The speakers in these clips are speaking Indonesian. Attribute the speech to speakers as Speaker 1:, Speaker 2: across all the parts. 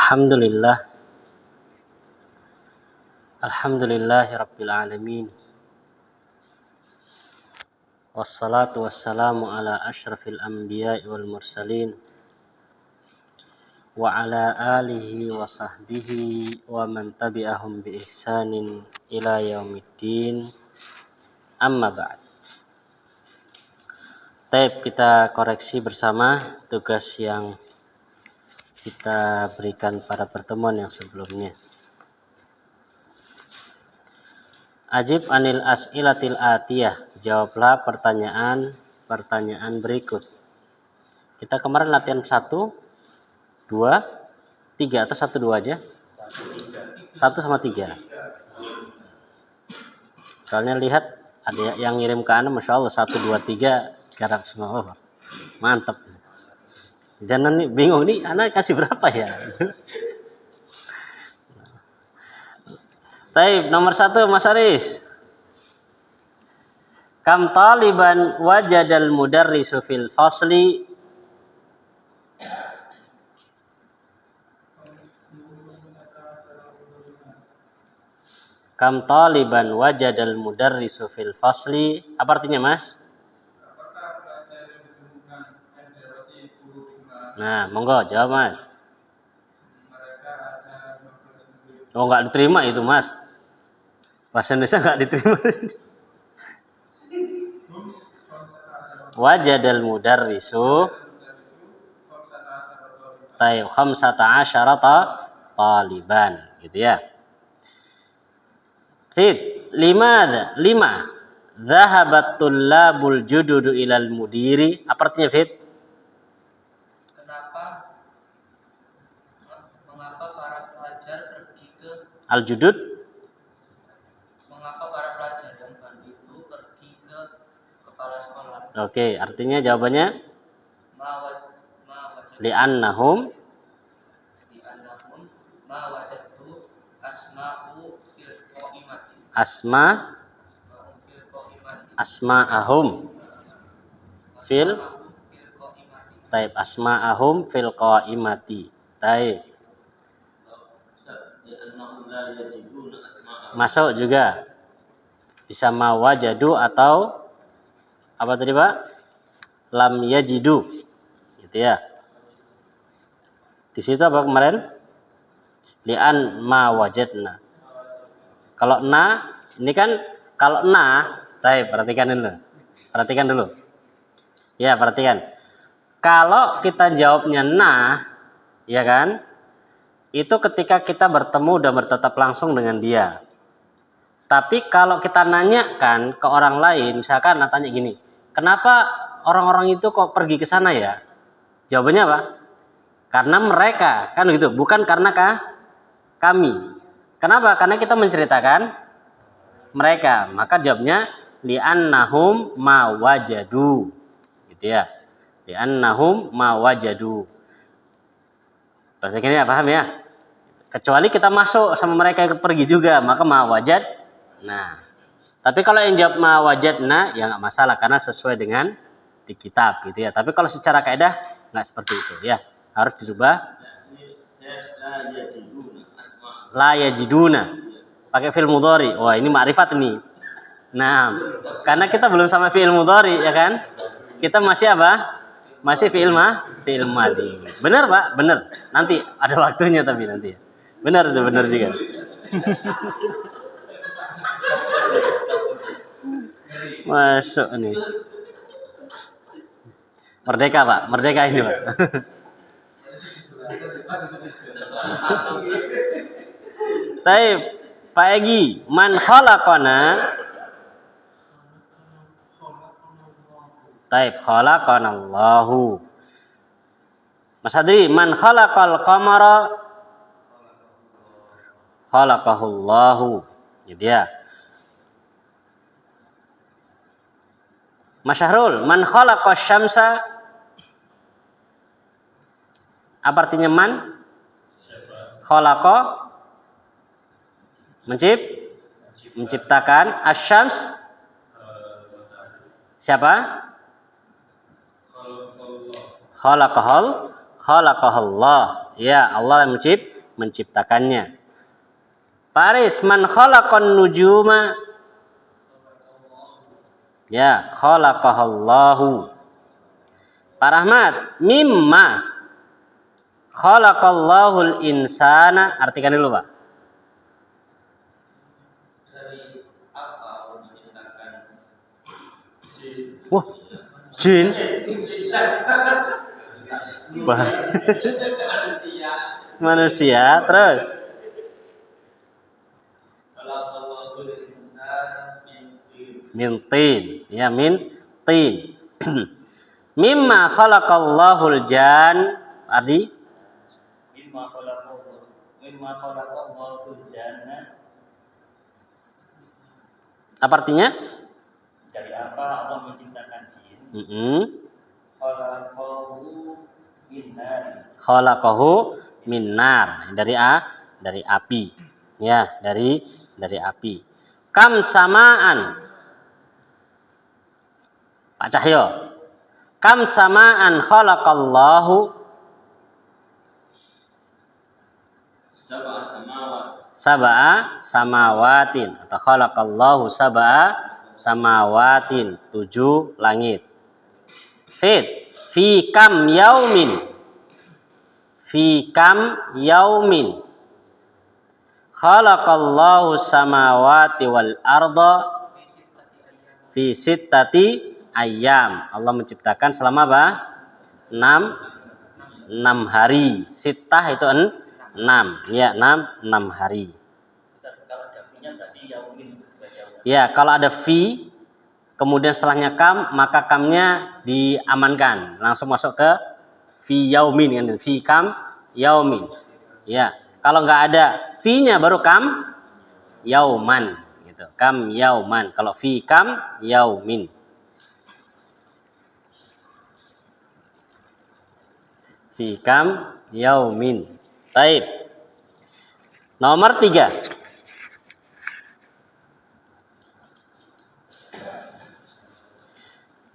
Speaker 1: Alhamdulillah. Alhamdulillahirabbil alamin. Wassalatu wassalamu ala asyrafil anbiya'i wal mursalin wa ala alihi wa sahbihi wa man tabi'ahum bi ihsanin ila yaumiddin. Amma ba'd. Baik, kita koreksi bersama tugas yang kita berikan pada pertemuan yang sebelumnya. Ajib anil as'ilatil atiyah. Jawablah pertanyaan berikut. Kita kemarin latihan 1, 2, 3 atau 1, 2 aja? 1 sama 3. Soalnya lihat ada yang ngirim ke Ana, Masya Allah 1, 2, 3 garap semua. Oh, mantap. Jangan nih bingung nih, Ana kasih berapa ya? Baik, nomor 1 Mas Aris. Kam taliban wajadal mudarrisu fil fasli. Kam taliban wajadal mudarrisu fil fasli. Apa artinya, Mas? Nah, monggo jawab, Mas. Oh, enggak diterima itu, Mas. Bahasa Indonesia enggak diterima. Wajadal mudarrisu tayyib 15 taliban, gitu ya. Fit, 5 Zahabat tullabul jududu ilal mudiri. Apa artinya, Fit?
Speaker 2: Mengapa para pelajar pergi ke
Speaker 1: Al-judud?
Speaker 2: Mengapa para pelajar yang baru itu pergi ke kepala sekolah?
Speaker 1: Oke, artinya jawabannya li'annahum
Speaker 2: ma wajadtu asma'u fil qaimati.
Speaker 1: Asma'ahum fil taib asma'ahum fil qaimati. Taib. Masuk juga. Bisa mawajadu atau apa tadi, Pak? Lam yajidu. Gitu ya. Di situ apa kemarin? Li'an ma wajadna. Kalau na, ini kan kalau na, taib, perhatikan dulu. Ya, perhatikan. Kalau kita jawabnya na, ya kan? Itu ketika kita bertemu dan bertatap langsung dengan dia. Tapi kalau kita nanyakan ke orang lain, misalkan tanya gini, kenapa orang-orang itu kok pergi ke sana ya? Jawabannya apa? Karena mereka, kan gitu, bukan karena kami. Kenapa? Karena kita menceritakan mereka. Maka jawabnya li'annahum ma wajadu. Gitu ya. Li'annahum ma wajadu. Bahasa ini ya, paham ya? Kecuali kita masuk sama mereka yang pergi juga, maka ma wajad. Nah, tapi kalau yang jawab ma wajadna ya nggak masalah karena sesuai dengan di kitab gitu ya. Tapi kalau secara kaidah nggak seperti itu ya. Harus dirubah. La yajiduna. Pakai fi'il mudhari. Wah, ini ma'rifat nih. Nah, karena kita belum sama fi'il mudhari ya kan? Kita masih apa? Masih fi'il madhi. Benar, Pak? Benar. Nanti ada waktunya tapi nanti. Benar itu, benar juga. Masuk nih. Merdeka, Pak. Merdeka ini, Pak. Taib, Pak Egi, man khalaqana? Taib, khalaqanallahu. Mas Adri, man khalaqal qamara? Khalaqahullahu. Gitu ya. Mas Syahrul, man khalaqash syamsa? Apa artinya man? Khalaqa menciptakan, asyams siapa? Khalaqahullah. Ya, Allah yang menciptakannya. Paris, man khalaqan nujuma? Ya, khalaqahallahu. Pak Rahmat, mimma khalaqallahul insana? Artikan dulu, Pak.
Speaker 2: Dari apa Allah menciptakan jin?
Speaker 1: Wah, jin. Bah. Manusia, terus
Speaker 2: Khalaqallahul insana min tin.
Speaker 1: min tin. Ya, min tin. Mimma khalaqallahul jan. Arti?
Speaker 2: Mimma khalaqallahul janna.
Speaker 1: Apa artinya?
Speaker 2: Dari apa Allah menciptakan jin? Khalaqahu min nar.
Speaker 1: Khalaqahu min nar. Dari api. Ya, dari api. Kam samaan. Pak Cahyo. Kam samaan khalaqallahu?
Speaker 2: Sab'a samawat.
Speaker 1: Sab'a samawatin. Atau khalaqallahu sab'a samawatin. 7 langit. Fi kam yaumin. Fi kam yaumin. Khalaqallahu samawati wal arda fi sittati ayyam. Allah menciptakan selama apa? 6 hari. Sittah itu 6. Ya, 6 hari.
Speaker 2: Kalau ada punya berarti yaumin.
Speaker 1: Ya, kalau ada fi kemudian setelahnya kam, maka kamnya diamankan. Langsung masuk ke fi yaumin kan, fi kam yaumin. Ya, kalau nggak ada fi-nya baru kam yauman gitu. Kam yauman. Kalau fi kam yaumin. Fi kam yaumin. Baik. Nomor 3.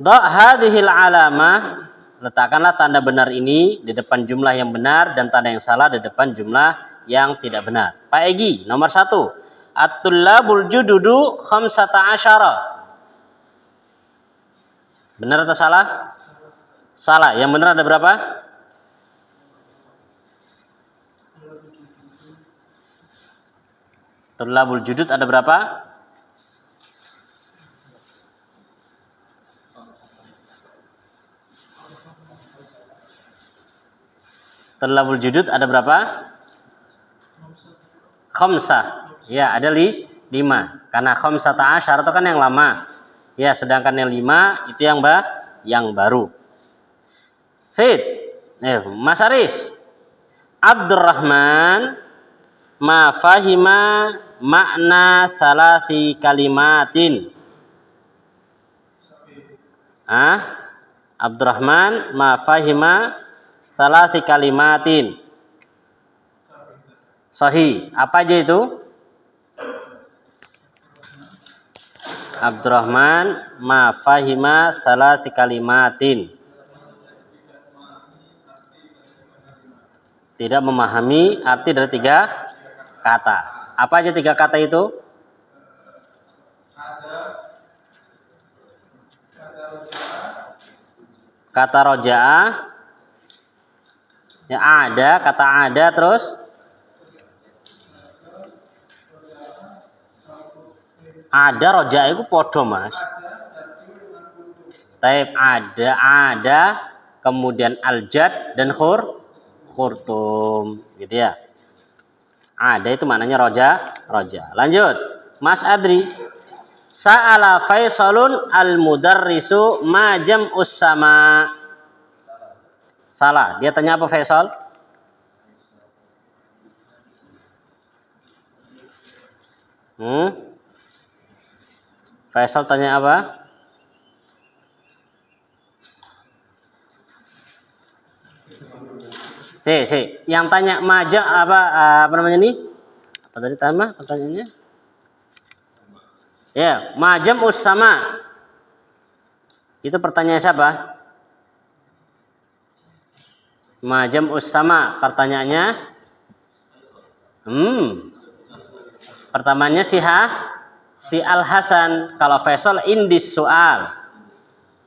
Speaker 1: Da' hadhil alamah, letakkanlah tanda benar ini di depan jumlah yang benar dan tanda yang salah di depan jumlah yang tidak benar. Pak Egi, nomor 1. At-tullabul jududu khamsata asyara. Benar atau salah? Salah. Yang benar ada berapa? Tullabul judud ada berapa? Tullabul judud ada berapa? Khamsah. Ya, ada 5. Karena khamsata asyara itu kan yang lama. Ya, sedangkan yang 5 itu yang baru. Mas Aris. Abdurrahman ma fahima makna salasi kalimatin. Abdurrahman ma fahima salasi kalimatin. Sahih. Apa aja itu? Abdurrahman ma fahima salasi kalimatin. Tidak memahami arti dari 3 kata. Apa aja 3 kata itu? Kata roja'ah. Ya, ada, kata ada, terus ada roja'ah itu podo, Mas. Taib ada, kemudian aljad dan khurtum, gitu ya. Ada itu maknanya roja. Lanjut, Mas Adri. Sa'ala Faisalun al-mudarrisu ma jam'us sama. Salah. Dia tanya apa Faisal? Faisal tanya apa? Yang tanya maja apa namanya nih? Apa tadi tama pertanyaannya? Ya, majam usama. Itu pertanyaan siapa? Majam usama. Pertanyaannya Pertamanya si Al Hasan. Kalau Faisal indis soal.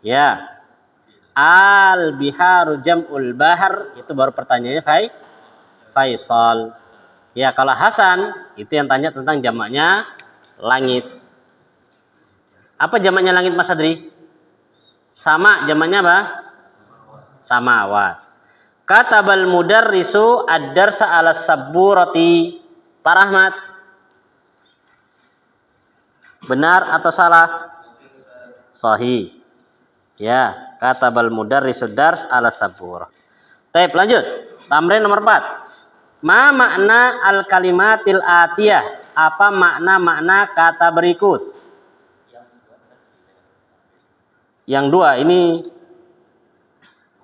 Speaker 1: Ya. Al biharu jam'ul bahar, itu baru pertanyaannya Faisal. Ya, kalau Hasan itu yang tanya tentang jamaknya langit. Apa jamaknya langit Mas Adri? Sama, jamaknya apa? Samawat. Katabal mudarrisu ad-darsa ala sabburati. Pak Rahmat. Benar atau salah? Sahih. Ya, katabal mudarrisu dars ala sabburah. Baik, lanjut. Tamrin nomor 4. Ma makna al-kalimatil atiyah? Apa makna kata berikut? Yang dua ini.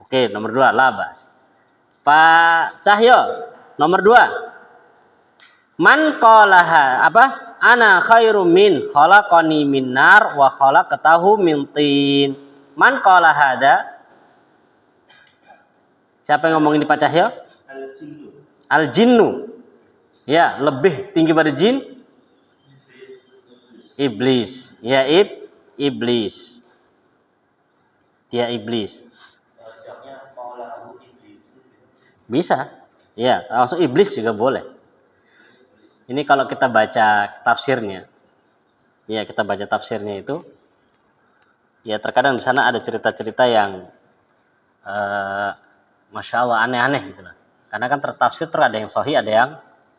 Speaker 1: Oke, nomor 2 labas. Pak Cahyo, nomor 2. Man qalaha apa? Ana khairum min khalaqani min nar wa khalaqtahu min tin. Man qala hada? Siapa yang ngomongin di Pak Cahyo? Al-jinnu. Ya, lebih tinggi pada jin? Iblis. Ya, iblis. Dia iblis. Bisa. Ya, langsung iblis juga boleh. Ini kalau kita baca tafsirnya. Ya, kita baca tafsirnya itu. Ya, terkadang di sana ada cerita-cerita yang Masya Allah aneh-aneh gitu lah. Karena kan tertafsir ada yang sahih, ada yang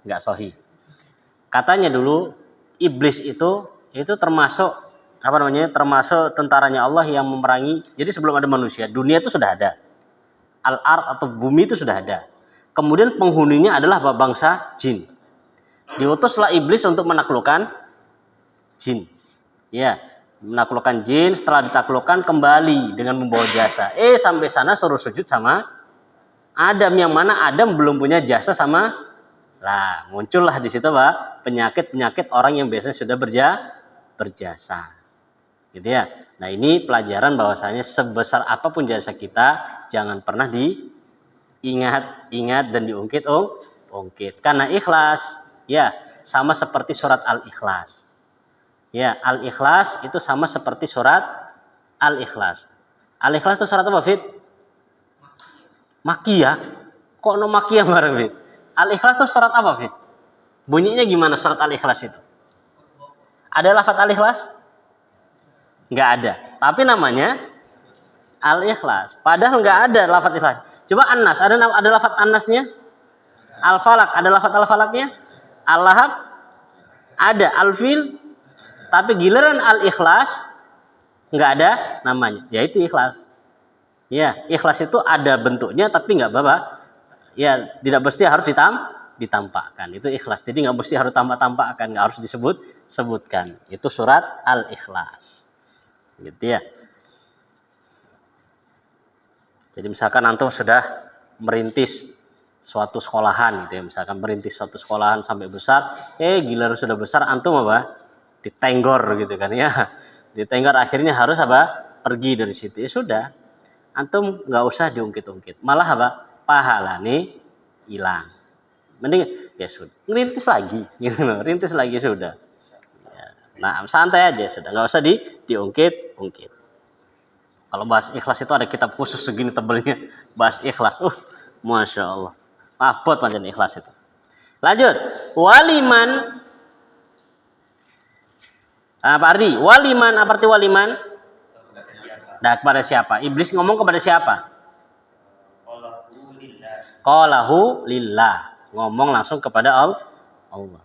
Speaker 1: nggak sahih. Katanya dulu iblis itu termasuk apa namanya? Termasuk tentaranya Allah yang memerangi. Jadi sebelum ada manusia, dunia itu sudah ada. Al-ard atau bumi itu sudah ada. Kemudian penghuninya adalah bangsa jin. Diutuslah iblis untuk menaklukkan jin. Ya, menaklukkan jin, setelah ditaklukkan kembali dengan membawa jasa. Sampai sana suruh sujud sama Adam, yang mana Adam belum punya jasa sama. Lah, muncullah di situ Pak, penyakit orang yang biasanya sudah berjasa. Gitu ya. Nah, ini pelajaran bahwasanya sebesar apapun jasa kita, jangan pernah diingat dan diungkit. Karena ikhlas, ya, sama seperti surat Al-Ikhlas. Ya, Al-Ikhlas itu sama seperti surat Al-Ikhlas. Al-Ikhlas itu surat apa, Fit? Makiyah. Kok no makiyah bareng, Fit? Al-Ikhlas itu surat apa, Fit? Bunyinya gimana surat Al-Ikhlas itu? Ada lafaz Al-Ikhlas? Nggak ada. Tapi namanya Al-Ikhlas. Padahal nggak ada lafaz Ikhlas. Coba An-Nas, ada lafaz An-Nasnya? Al-Falaq, ada lafaz Al-Falaqnya? Al-Lahab? Ada. Al-Fil? Tapi giliran Al-Ikhlas nggak ada namanya. Yaitu ikhlas. Ya, ikhlas itu ada bentuknya tapi nggak apa-apa. Ya, tidak mesti harus ditampakkan. Itu ikhlas. Jadi nggak mesti harus tampakkan, nggak harus sebutkan. Itu surat Al-Ikhlas. Gitu ya. Jadi misalkan antum sudah merintis suatu sekolahan gitu ya. Misalkan merintis suatu sekolahan sampai besar, giliran sudah besar antum apa? Ditenggor gitu kan ya. Ditenggor akhirnya harus apa? Pergi dari situ. Ya sudah. Antum nggak usah diungkit-ungkit. Malah apa? Pahala nih hilang. Mending ya sudah. Rintis lagi gitu loh. Rintis lagi sudah. Ya. Nah, santai aja sudah. Nggak usah diungkit-ungkit. Kalau bahas ikhlas itu ada kitab khusus segini tebelnya. Bahas ikhlas. Masya Allah. Mabot macam ikhlas itu. Lanjut. Waliman. Pak Ardi, waliman, apa arti waliman? Nah, kepada siapa? Iblis ngomong kepada siapa? Qalahu lillah. Ngomong langsung kepada Allah.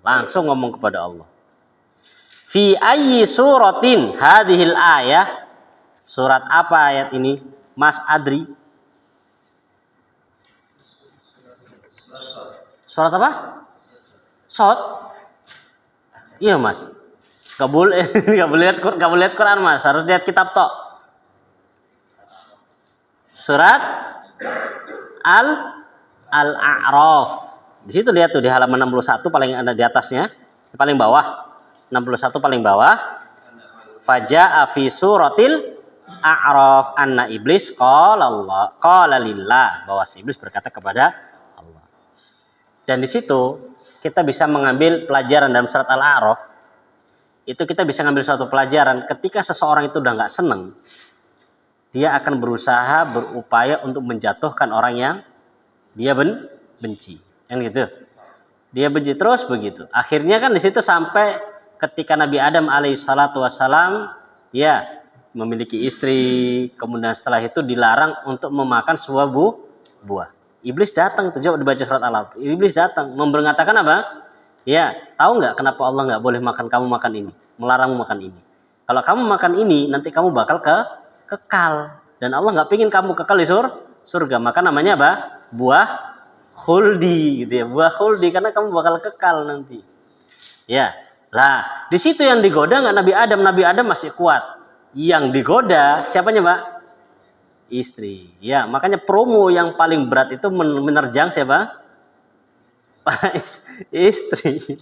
Speaker 1: Langsung ngomong kepada Allah. Fi ayyi suratin hadhil ayah? Surat apa ayat ini? Mas Adri? Surat apa? Sot? Iya, Mas. Gak boleh lihat Quran, Mas. Harus lihat kitab tok. Surat Al-A'raf. Di situ lihat tuh di halaman 61 paling ada di atasnya, paling bawah. 61 paling bawah. Faja'a fi suratil A'raf anna iblis qala lillah, bahwa si iblis berkata kepada Allah. Dan di situ kita bisa mengambil pelajaran dalam surat Al-A'raf. Itu kita bisa ngambil suatu pelajaran ketika seseorang itu udah nggak seneng, dia akan berusaha berupaya untuk menjatuhkan orang yang dia benci, kan gitu. Dia benci terus begitu. Akhirnya kan di situ sampai ketika Nabi Adam alaihissalatu wassalam ya memiliki istri, kemudian setelah itu dilarang untuk memakan sebuah buah. Iblis datang tuh, coba dibaca surat Al-Alaq. Iblis datang mengatakan apa? Ya, tahu nggak kenapa Allah nggak boleh kamu makan ini, melarangmu makan ini. Kalau kamu makan ini, nanti kamu bakal kekal. Dan Allah nggak pingin kamu kekal di surga. Maka namanya apa? Buah khuldi, gitu ya. Buah khuldi karena kamu bakal kekal nanti. Ya, lah di situ yang digoda nggak Nabi Adam. Nabi Adam masih kuat. Yang digoda siapanya, Mbak? Istri. Ya, makanya promo yang paling berat itu menerjang siapa? Istri.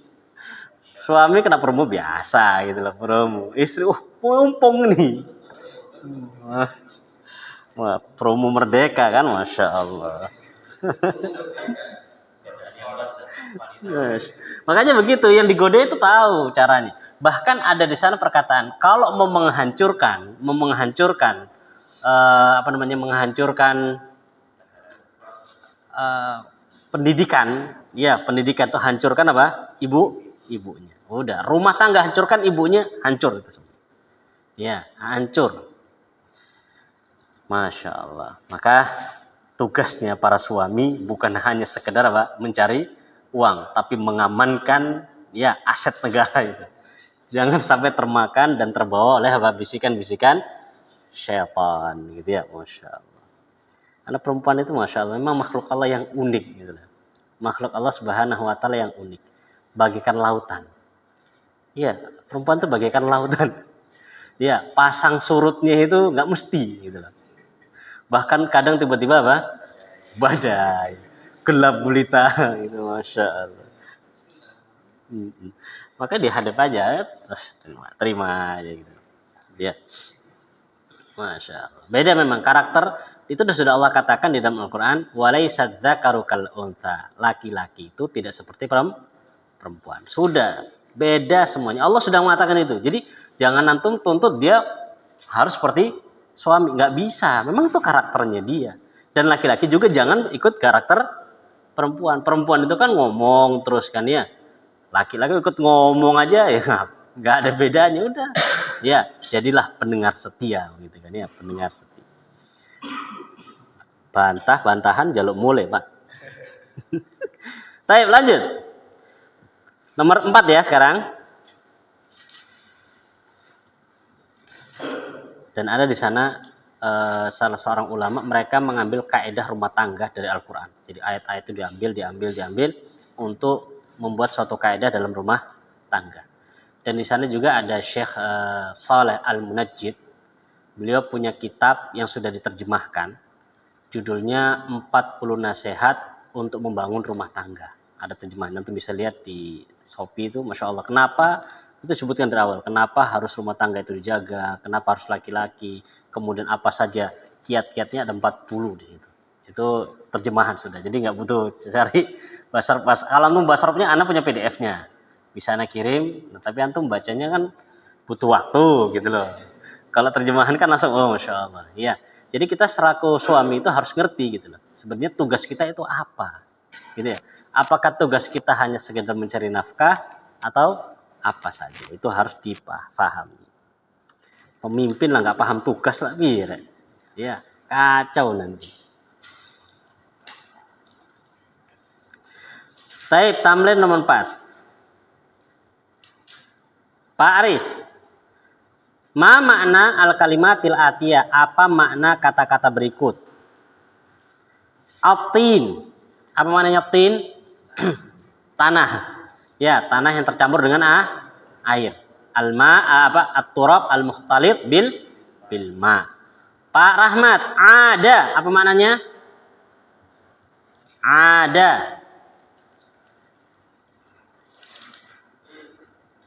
Speaker 1: Suami kena promo biasa gitu loh, promo. Istri, mumpung nih. Wah, promo merdeka kan, Masya Allah. Makanya begitu, yang digoda itu tahu caranya. Bahkan ada di sana perkataan, kalau mau menghancurkan pendidikan, ya pendidikan itu hancurkan apa? Ibunya. Udah, rumah tangga hancurkan ibunya, hancur itu semua. Ya, hancur. Masya Allah. Maka tugasnya para suami bukan hanya sekedar apa? Mencari uang, tapi mengamankan ya aset negara itu. Jangan sampai termakan dan terbawa oleh apa? Bisikan-bisikan syaitan gitu ya. Masya Allah. Karena perempuan itu Masya Allah memang makhluk Allah yang unik gitu. Makhluk Allah Subhanahu wa Ta'ala yang unik. Bagikan lautan. Iya, perempuan itu bagaikan lautan. Ya, pasang surutnya itu nggak mesti gitu loh. Bahkan kadang tiba-tiba apa? Badai, gelap gulita gitu, Masya Allah. Maka dihadap aja, terus terima aja gitu. Ya, Masya Allah. Beda memang karakter itu sudah Allah katakan di dalam Al-Quran. Walaisa dzakaru kal untha. Laki-laki itu tidak seperti perempuan. Sudah beda semuanya. Allah sudah mengatakan itu. Jadi jangan antum tuntut dia harus seperti suami. Nggak bisa. Memang itu karakternya dia. Dan laki-laki juga jangan ikut karakter perempuan. Perempuan itu kan ngomong terus kan ya. Laki-laki ikut ngomong aja ya nggak ada bedanya. Udah. Ya, jadilah pendengar setia gitu kan ya, pendengar setia. Bantah-bantahan jaluk mulai, Pak. Baik, lanjut. Nomor 4 ya sekarang. Dan ada di sana salah seorang ulama, mereka mengambil kaidah rumah tangga dari Al-Quran. Jadi ayat-ayat itu diambil untuk membuat suatu kaidah dalam rumah tangga. Dan di sana juga ada Syekh Saleh Al-Munajjid. Beliau punya kitab yang sudah diterjemahkan. Judulnya 40 nasihat untuk membangun rumah tangga. Ada terjemahan, nanti bisa lihat di Shopee itu, Masya Allah. Kenapa? Itu sebutkan dari awal. Kenapa harus rumah tangga itu dijaga? Kenapa harus laki-laki? Kemudian apa saja kiat-kiatnya, ada 40 di situ. Itu terjemahan sudah. Jadi nggak butuh cari bahasa. Kalau antum bahasa Arabnya, anak punya PDF-nya. Bisa anak kirim, tapi antum bacanya kan butuh waktu gitu loh. Kalau terjemahan kan langsung, oh Masya Allah. Iya. Jadi kita selaku suami itu harus ngerti gitu loh. Sebenarnya tugas kita itu apa? Gitu ya. Apakah tugas kita hanya sekedar mencari nafkah atau apa saja? Itu harus dipahami. Pemimpin lah nggak paham tugas lah, ya kacau nanti. Baik, tamrin nomor 4. Pak Aris, ma makna al-kalimatil atiyah? Apa makna kata-kata berikut? At-tin. Apa maknanya tin? Tanah. Ya, tanah yang tercampur dengan air. Al-ma at-turab al-mukhtalit bil ma. Pak Rahmat, ada. Apa maknanya? Ada.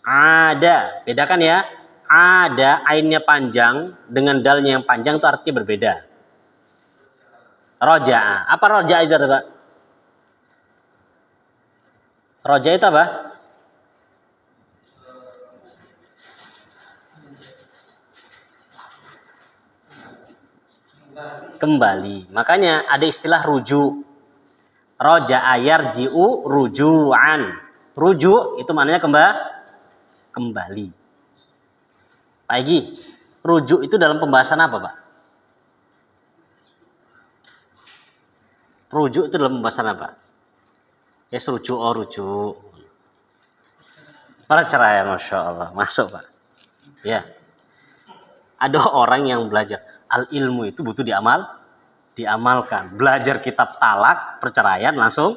Speaker 1: Ada. Bedakan ya. Ada, ainnya panjang dengan dalnya yang panjang itu artinya berbeda. Roja'a. Apa roja'a itu, Pak? Roja itu apa? Kembali. Makanya ada istilah rujuk. Roja'a yarji'u ruju'an. Rujuk itu maknanya kembali. Pak Egi, rujuk itu dalam pembahasan apa, Pak? Rujuk itu dalam pembahasan apa? Ya, rujuk, rujuk. Perceraian, Masya Allah. Masuk, Pak. Ya. Ada orang yang belajar. Al-ilmu itu butuh diamalkan. Belajar kitab talak, perceraian, langsung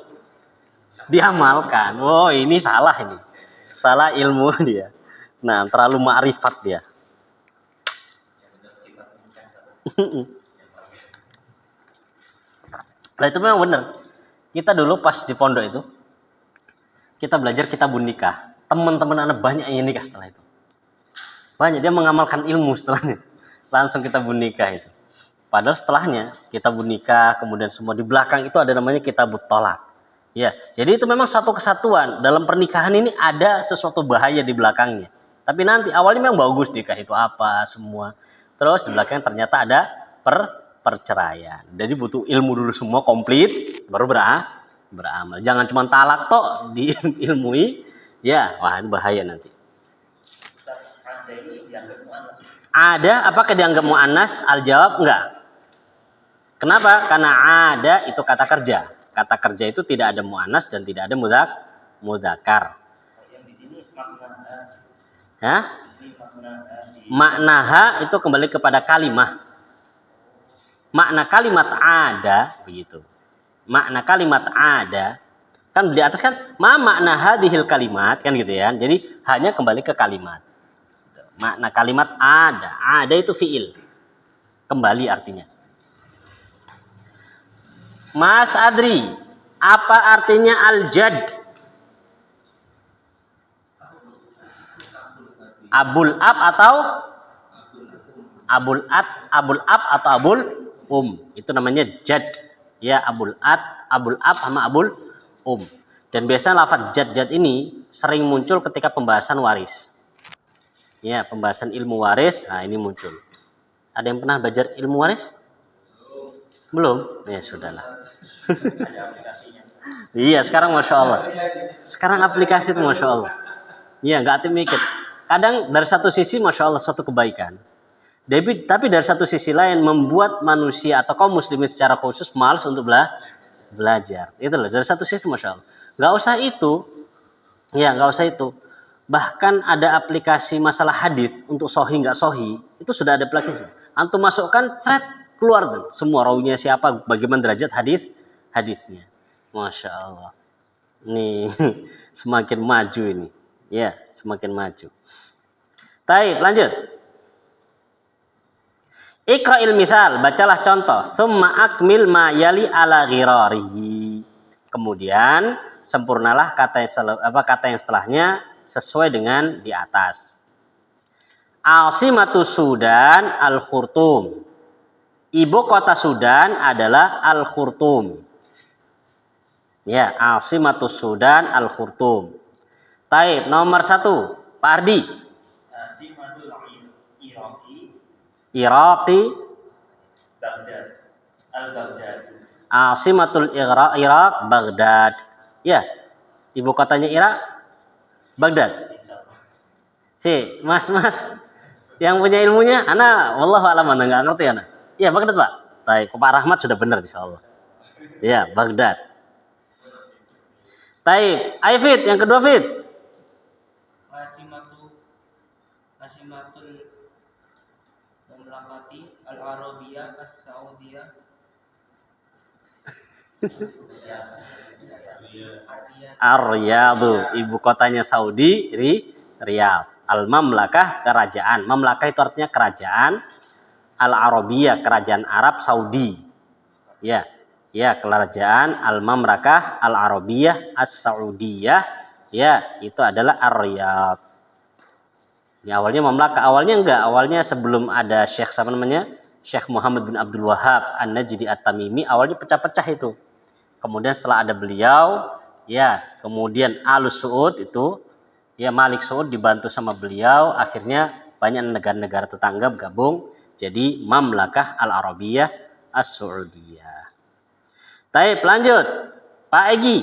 Speaker 1: diamalkan. Oh, ini salah ini. Salah ilmu dia. Nah, terlalu ma'rifat dia. Nah, itu memang benar. Kita dulu pas di pondok itu, kita belajar kitabun nikah. Teman-teman anak banyak yang nikah setelah itu. Banyak dia mengamalkan ilmu setelahnya. Langsung kitabun nikah itu. Padahal setelahnya kitabun nikah, kemudian semua di belakang itu ada namanya kitabut tolak. Ya, jadi itu memang satu kesatuan. Dalam pernikahan ini ada sesuatu bahaya di belakangnya. Tapi nanti awalnya memang bagus nikah itu apa semua. Terus di belakang ternyata ada perceraian. Jadi butuh ilmu dulu semua komplit baru beramal. Jangan cuma talak toh diilmui. Ya, wah ini bahaya nanti. Ada apakah dianggap mu'annas? Al-jawab enggak. Kenapa? Karena ada itu kata kerja. Kata kerja itu tidak ada mu'annas dan tidak ada mudzakkar.
Speaker 2: Yang di sini makna
Speaker 1: Ya? Maknaha itu kembali kepada kalimah. Makna kalimat ada begitu. Makna kalimat ada kan di atas kan ma makna hadhil kalimat kan gitu ya. Jadi hanya kembali ke kalimat. Makna kalimat ada. Ada itu fiil. Kembali artinya. Mas Adri, apa artinya al-jad? Abul ab atau abul ab atau abul itu namanya jad. Ya, abul ab sama abul Dan biasanya lafaz jad ini sering muncul ketika pembahasan waris. Ya, pembahasan ilmu waris, nah ini muncul. Ada yang pernah belajar ilmu waris? Belum? Ya sudahlah. Iya, sekarang Masya Allah. Sekarang aplikasi itu Masya Allah. Iya, nggak hati mikir. Kadang dari satu sisi Masya Allah suatu kebaikan. Tapi dari satu sisi lain membuat manusia atau kaum muslimin secara khusus malas untuk belajar. Itu loh, dari satu sisi Masya Allah. Nggak usah itu. Ya, nggak usah itu. Bahkan ada aplikasi masalah hadis untuk sohi nggak sohi. Itu sudah ada aplikasi. Antum masukkan, thread, keluar tuh. Semua rawinya siapa, bagaimana derajat hadisnya. Masya Allah. Nih, semakin maju ini. Ya, semakin maju. Baik, lanjut. Iqra'il mithal, bacalah contoh. Summa akmil ma yali ala ghirarihi. Kemudian sempurnalah kata yang setelahnya sesuai dengan di atas. Asimatu Sudan Al-Khurtum. Ibu kota Sudan adalah Al-Khurtum. Ya, Asimatu Sudan Al-Khurtum. Taib, nomor 1, Pak Ardi.
Speaker 2: Asimatul
Speaker 1: Iraqi.
Speaker 2: Baghdad. Al-Baghdad.
Speaker 1: Asimatul Iraq Baghdad. Ya, ibu kotanya Irak Baghdad. Si, Mas, yang punya ilmunya, ana wallahu a'lam, ana enggak ngerti ana. Iya, Baghdad, Pak. Baik, Pak Rahmat sudah benar insyaallah. Iya, Baghdad. Taib, ayo Fit, yang kedua Fit.
Speaker 2: Asimatul Mamlakati Al-Arabiyah As-Saudiyah.
Speaker 1: Ar-Riyadh, ibu kotanya Saudi, Riyadh. Al-Mamlakah, kerajaan. Mamlakah itu artinya kerajaan. Al-Arabiyah, kerajaan Arab Saudi. Ya, kerajaan Al-Mamlakah Al-Arabiyah As-Saudiyah. Ya, itu adalah Ar-Riyadh. Ya, awalnya mamlakah, awalnya sebelum ada Syekh siapa namanya? Syekh Muhammad bin Abdul Wahhab An-Najdi At-Tamimi, awalnya pecah-pecah itu. Kemudian setelah ada beliau, ya, kemudian Al Saud itu, ya Malik Saud dibantu sama beliau, akhirnya banyak negara-negara tetangga bergabung jadi Mamlakah Al-Arabiyah As-Saudiyah. Baik, lanjut. Pak Egi.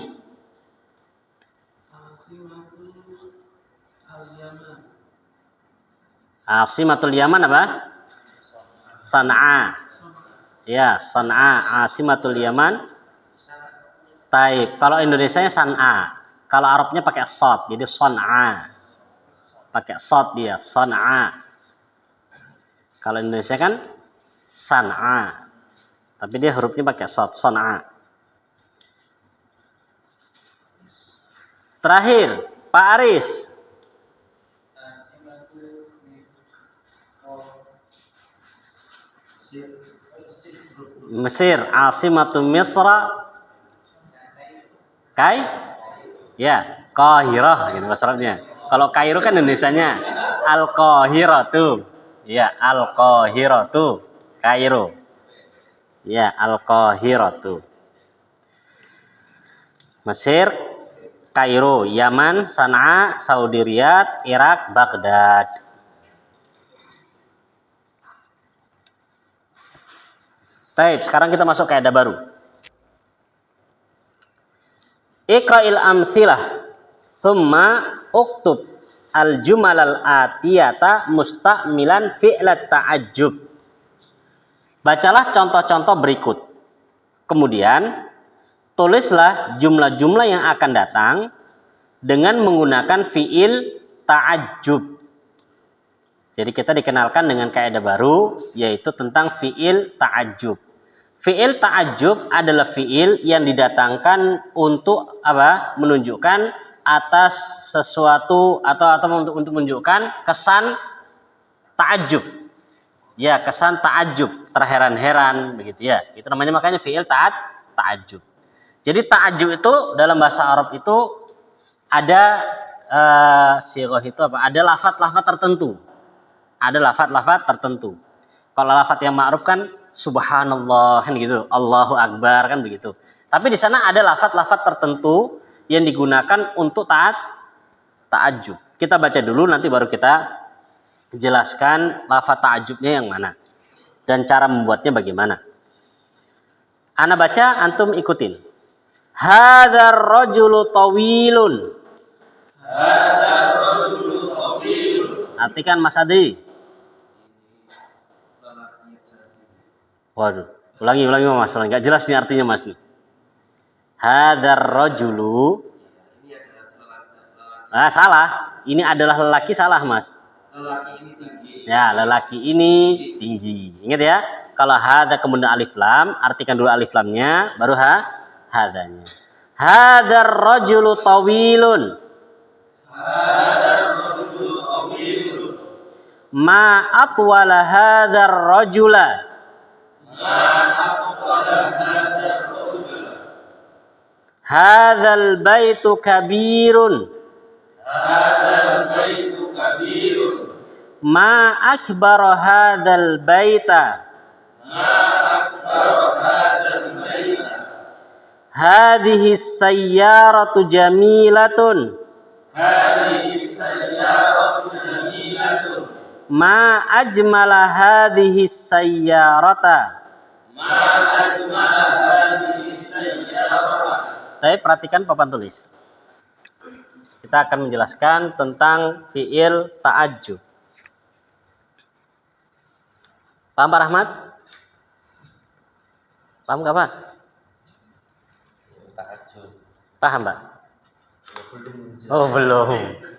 Speaker 1: Asimatul Yaman apa? San'a. Ya, San'a, Asimatul Yaman. Taib. Kalau Indonesianya San'a. Kalau Arabnya pakai shad, jadi San'a. Pakai shad dia, San'a. Kalau Indonesia kan San'a. Tapi dia hurufnya pakai shad, San'a. Terakhir, Pak Aris. Mesir, Asimatul Misra. Ya, Qahirah gitu bahasa Arabnya. Kalau Kairo kan Indonesianya Al-Qahiratu. Ya, Al-Qahiratu. Kairo. Ya, Al-Qahiratu. Mesir, Kairo, Yaman, San'a, Saudi Riyadh, Irak, Baghdad. Baik, sekarang kita masuk kaidah baru. Iqra'il amtsilah thumma uktub al-jumal al-atiyata musta'milan fi'lat ta'ajjub. Bacalah contoh-contoh berikut. Kemudian tulislah jumlah-jumlah yang akan datang dengan menggunakan fi'il ta'ajjub. Jadi kita dikenalkan dengan kaidah baru yaitu tentang fi'il ta'ajjub. Fi'il ta'ajjub adalah fi'il yang didatangkan untuk apa? Menunjukkan atas sesuatu atau untuk menunjukkan kesan ta'ajjub. Ya, kesan ta'ajjub, terheran-heran begitu ya. Itu namanya makanya fi'il ta'ajjub. Jadi ta'ajjub itu dalam bahasa Arab itu ada sighah itu apa? Ada lafaz-lafaz tertentu. Ada lafaz-lafaz tertentu. Kalau lafaz yang ma'ruf kan subhanallah kan gitu, Allahu Akbar kan begitu. Tapi di sana ada lafaz-lafaz tertentu yang digunakan untuk ta'ajjub. Kita baca dulu nanti baru kita jelaskan lafaz ta'ajjubnya yang mana dan cara membuatnya bagaimana. Ana baca, antum ikutin. Hadzal rajulu tawilun. Hadzal rajulu tawilun. Artikan Mas Adi. Waduh, ulangi Mas, enggak jelas nih artinya Mas nih. Hadzal rajulu. Salah. Ini adalah lelaki, salah Mas. Lelaki ini tinggi. Ya, lelaki ini tinggi. Ingat ya, kalau hadza kemudian alif lam, artikan dulu alif lamnya, baru hadzanya. Hadzal rajulu tawilun. Hadzal rajulu tawilun. Ma atwala hadzal rajula. Hadzal baitu kabirun. Hadzal baitu kabirun. Ma akbar hadzal baita. Ma akbar hadzal baita. Hadhihi sayyaratu jamilatun. Hadhihi sayyaratu jamilatun. Ma ajmala hadhihi sayyarata. Tapi perhatikan papan tulis. Kita akan menjelaskan tentang fi'il ta'ajjub. Paham Pak Rahmat? Paham nggak Pak? Ta'ajjub. Paham Pak? Oh belum.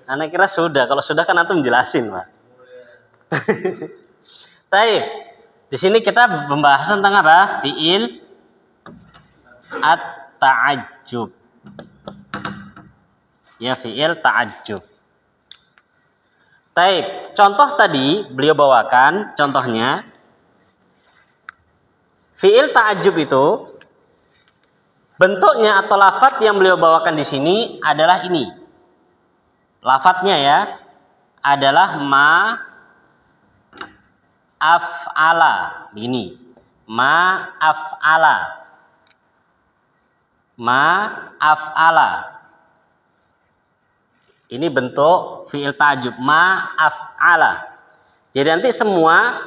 Speaker 1: Anak kira sudah. Kalau sudah kan antum jelasin Pak. Baik. Di sini kita membahas tentang apa? Fi'il at-ta'ajjub. Ya, fi'il ta'ajjub. Baik, contoh tadi beliau bawakan contohnya. Fi'il ta'ajjub itu bentuknya atau lafaz yang beliau bawakan di sini adalah ini. Lafaznya ya adalah ma af'ala, begini. Ma af'ala. Ma af'ala. Ini bentuk fi'il ta'jub, ma af'ala. Jadi nanti semua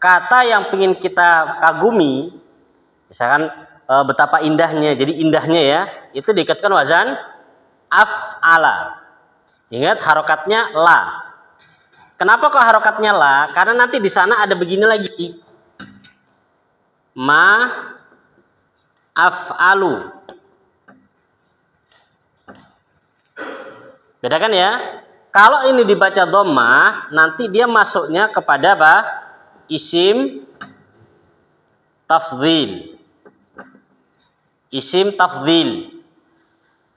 Speaker 1: kata yang ingin kita kagumi, misalkan betapa indahnya, jadi indahnya ya, itu diikatkan wazan af'ala. Ingat harokatnya la. Kenapa kok harokatnya la? Karena nanti di sana ada begini lagi. Ma af'alu. Bedakan ya. Kalau ini dibaca dhammah, nanti dia masuknya kepada apa? Isim tafdhil. Isim tafdhil.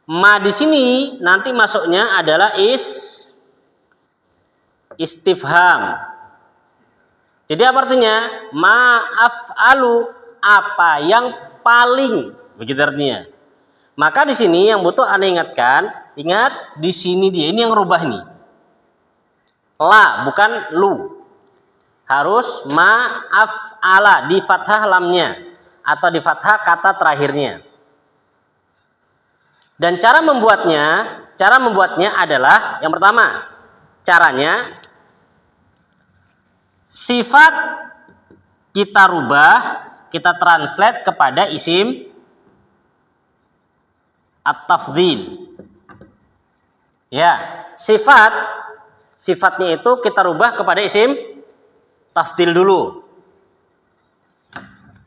Speaker 1: Ma di sini nanti masuknya adalah istifham. Jadi apa artinya? Ma af'alu, apa yang paling, begitu artinya. Maka di sini yang butuh Anda ingatkan, ingat di sini dia ini yang rubah nih. La bukan lu. Harus ma af'ala di fathah lamnya atau di fathah kata terakhirnya. Dan cara membuatnya adalah yang pertama, caranya sifat kita rubah, kita translate kepada isim at-tafdhil. Ya, sifatnya itu kita rubah kepada isim tafdhil dulu.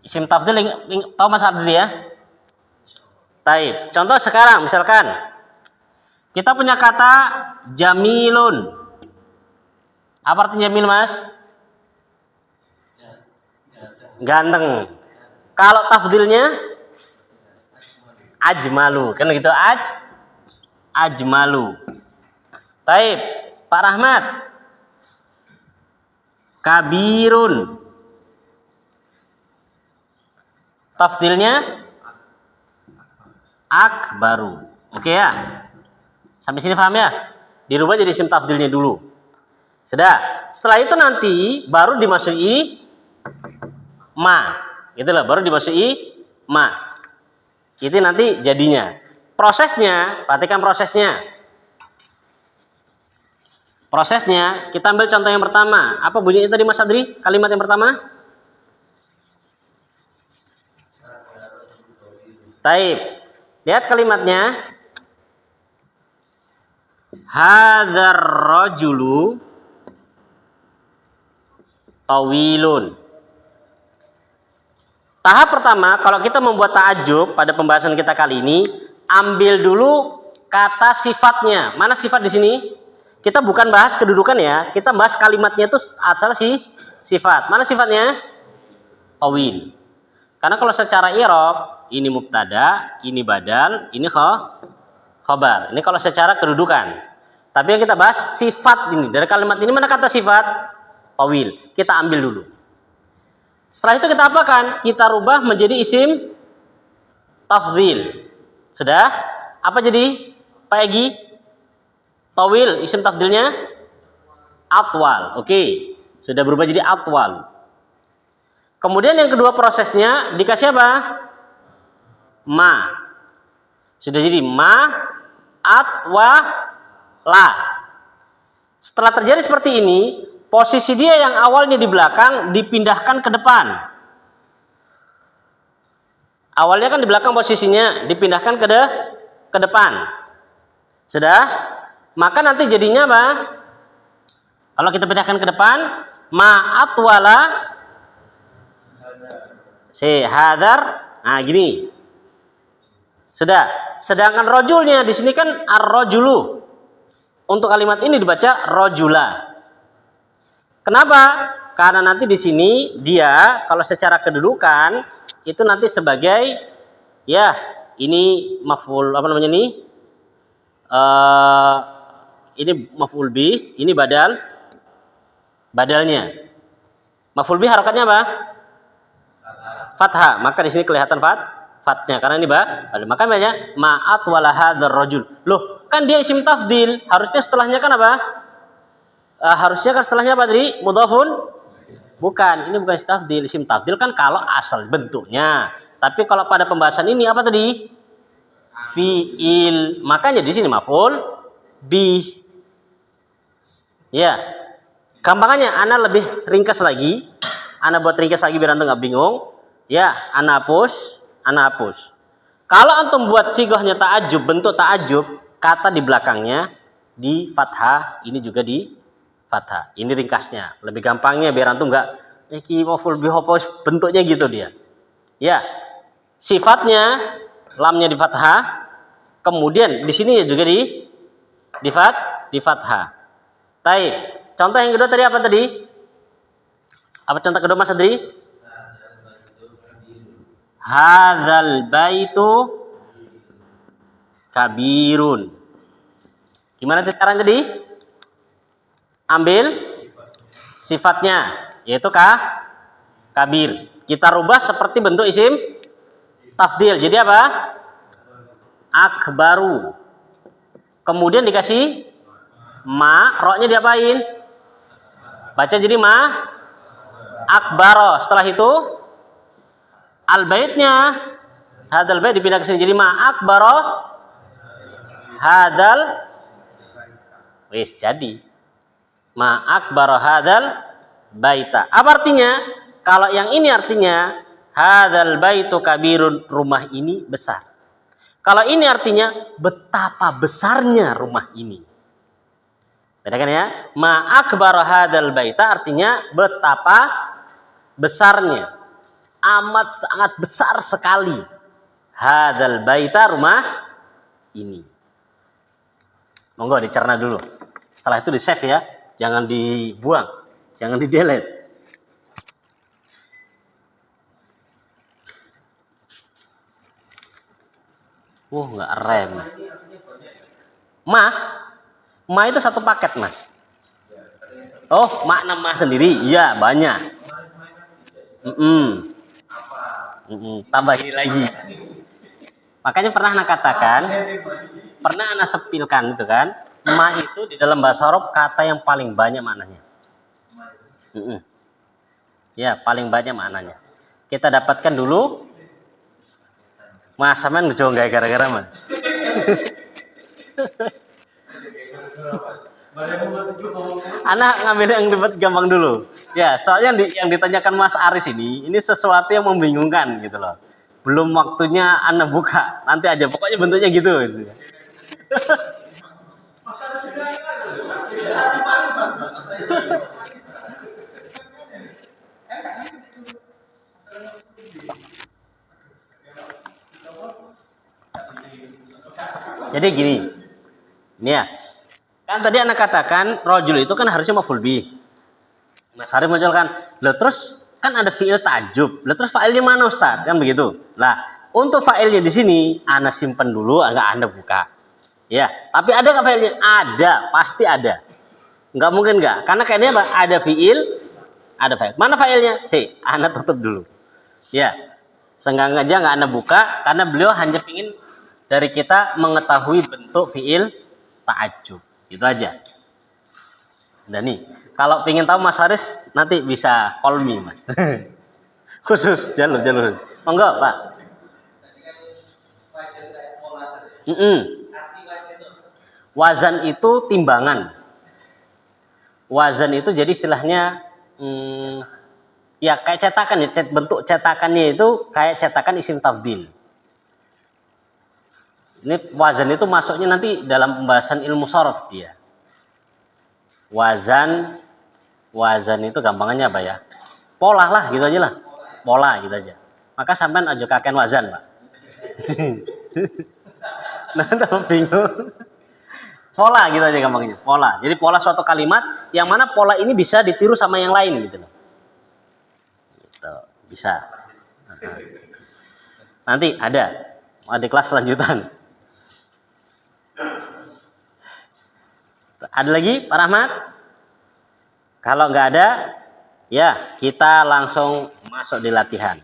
Speaker 1: Isim tafdhil tahu Mas Abdul ya? Baik. Contoh sekarang misalkan kita punya kata jamilun. Apa artinya jamil, Mas? Ganteng. Kalau tafdhilnya ajmalu, kan gitu, ajmalu. Baik, Pak Rahmat. Kabirun. Tafdhilnya akbaru. Oke ya? Sampai sini paham ya? Dirubah jadi isim tafdhilnya dulu. Sudah. Setelah itu nanti baru dimasuki ma. Gitu loh, baru dimasuki ma. Itu nanti jadinya. Prosesnya, perhatikan prosesnya. Prosesnya, kita ambil contoh yang pertama. Apa bunyinya tadi Mas Adri? Kalimat yang pertama? Taib. Lihat kalimatnya. Hadzar rajulu tawilun. Tahap pertama, kalau kita membuat ta'ajub pada pembahasan kita kali ini, ambil dulu kata sifatnya. Mana sifat di sini? Kita bukan bahas kedudukan ya, kita bahas kalimatnya itu asal sifat. Mana sifatnya? Tawil. Karena kalau secara i'rab, ini mubtada, ini badal, ini khabar. Ini kalau secara kedudukan. Tapi yang kita bahas sifat ini. Dari kalimat ini mana kata sifat? Tawil. Kita ambil dulu. Setelah itu kita apakan? Kita rubah menjadi isim tafdhil. Sudah? Apa jadi? Pak Egi? Tawil, isim tafdhilnya atwal. Oke. Sudah berubah jadi atwal. Kemudian yang kedua prosesnya dikasih apa? Ma. Sudah jadi ma, atwa, la. Setelah terjadi seperti ini, posisi dia yang awalnya di belakang dipindahkan ke depan. Awalnya kan di belakang posisinya, dipindahkan ke depan. Sudah? Maka nanti jadinya apa? Kalau kita pindahkan ke depan, ma'at wala hadar. Nah, gini. Sudah. Sedangkan rojulnya di sini kan ar-rojulu. Untuk kalimat ini dibaca rojula. Kenapa? Karena nanti di sini dia kalau secara kedudukan itu nanti sebagai ya ini maf'ul apa namanya nih? Ini maf'ul bih, ini badalnya. Maf'ul bih harokatnya apa? Fathah. Maka di sini kelihatan fatnya karena ini maka banyak ma'at wala hadzal rajul. Loh, kan dia isim tafdhil, harusnya setelahnya kan apa? Harusnya kan setelahnya apa tadi? Mudhafun? Bukan, ini bukan isim tafdhil. Isim tafdhil kan kalau asal bentuknya. Tapi kalau pada pembahasan ini apa tadi? Fi'il. Makanya di sini maf'ul bih. Ya, gampangannya ana lebih ringkas lagi. Ana buat ringkas lagi biar antum nggak bingung. Ya, ana hapus. Kalau antum buat sigohnya ta'ajub, bentuk ta'ajub, kata di belakangnya di fathah, ini juga di fathah. Ini ringkasnya. Lebih gampangnya biar antum nggak iki maf'ul bih bentuknya gitu dia. Ya, sifatnya lamnya di fathah, kemudian di sini juga di fathah. Baik. Contoh yang kedua tadi apa tadi? Apa contoh kedua Mas Adri? Hadzal baitu kabirun. Gimana caranya tadi? Ambil sifatnya, yaitu kabir. Kita rubah seperti bentuk isim tafdil. Jadi apa? Akbaru. Kemudian dikasih ma, roknya diapain? Baca jadi ma akbaro. Setelah itu al-baitnya hadal bait dipindah ke sini jadi ma akbaro hadal wis jadi ma akbaro hadal baita. Apa artinya? Kalau yang ini artinya hadal baitu kabirun, rumah ini besar. Kalau ini artinya betapa besarnya rumah ini. Bedakan ya, ma akbar hadal baita artinya betapa besarnya, amat sangat besar sekali. Hadal baita, rumah ini. Monggo dicerna dulu. Setelah itu di save ya, jangan dibuang, jangan di delete. Nggak rem. Ma itu satu paket, Mas. Oh, makna ma sendiri? Iya, banyak. Tambahin lagi. Makanya pernah anak katakan, pernah anak sepilkan itu kan, ma itu di dalam bahasa Arab kata yang paling banyak maknanya. Ya, paling banyak maknanya. Kita dapatkan dulu. Mas sampean ngejo nggak gara-gara mah. Anak ngambil yang dapat gampang dulu. Ya, soalnya yang ditanyakan Mas Aris ini sesuatu yang membingungkan gitu loh. Belum waktunya anak buka, nanti aja. Pokoknya bentuknya gitu. Jadi gini, ini ya. Kan tadi anak katakan rojul itu kan harusnya maf'ul bih. Mas Arif muncul kan, terus kan ada fi'il ta'jub. Terus fa'ilnya mana Ustaz? Kan begitu. Lah, untuk fa'ilnya di sini ana simpen dulu, enggak Anda buka. Ya, tapi ada nggak fa'ilnya? Ada, pasti ada. Enggak mungkin enggak, karena kayaknya apa? Ada fi'il, ada fa'il. Mana fa'ilnya? Ana tutup dulu. Ya, sengaja enggak Anda buka karena beliau hanya ingin dari kita mengetahui bentuk fi'il ta'ajub. Itu aja. Dan nih, kalau ingin tahu Mas Haris nanti bisa call me, Mas. Khusus jalur. Monggo, Pak. Wazan itu timbangan. Wazan itu jadi istilahnya ya kayak cetakan ya, bentuk cetakannya itu kayak cetakan isim tafdil. Ini wazan itu masuknya nanti dalam pembahasan ilmu sharaf dia. Wazan itu gampangannya apa ya? Pola lah gitu aja lah. Pola gitu aja. Maka sampean aja kakek wazan, Pak. Nah, bingung. Pola gitu aja gampangnya. Pola. Jadi pola suatu kalimat yang mana pola ini bisa ditiru sama yang lain gitu loh. Gitu. Bisa. Nanti ada kelas lanjutan. Ada lagi Pak Rahmat? Kalau nggak ada, ya kita langsung masuk di latihan.